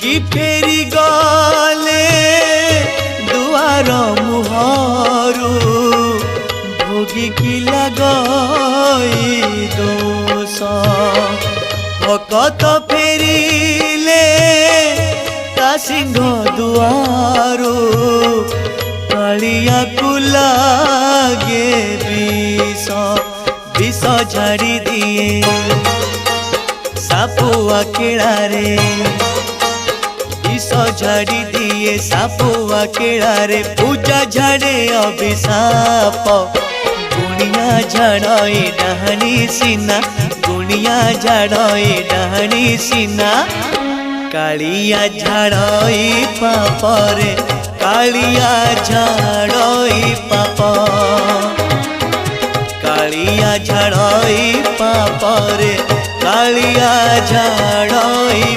भोगी फेरी गले दुआर मुहरु भोगी की लगई दोष भकत फेरिले ता सिंह दुआरु कालिया को लागे विष झाड़ी दिए सापुआ केड़ारे विष झाड़ी दिए सापुआ केड़ारे पूजा झाड़े अभिशाप गुणिया झाड़ई डहाणी सीना गुणिया झाड़ई डहाणी सीना कालिया झाड़ई पापरे कालिया झाड़ई पाप कालिया झाड़ई पापरे कालिया झाड़ई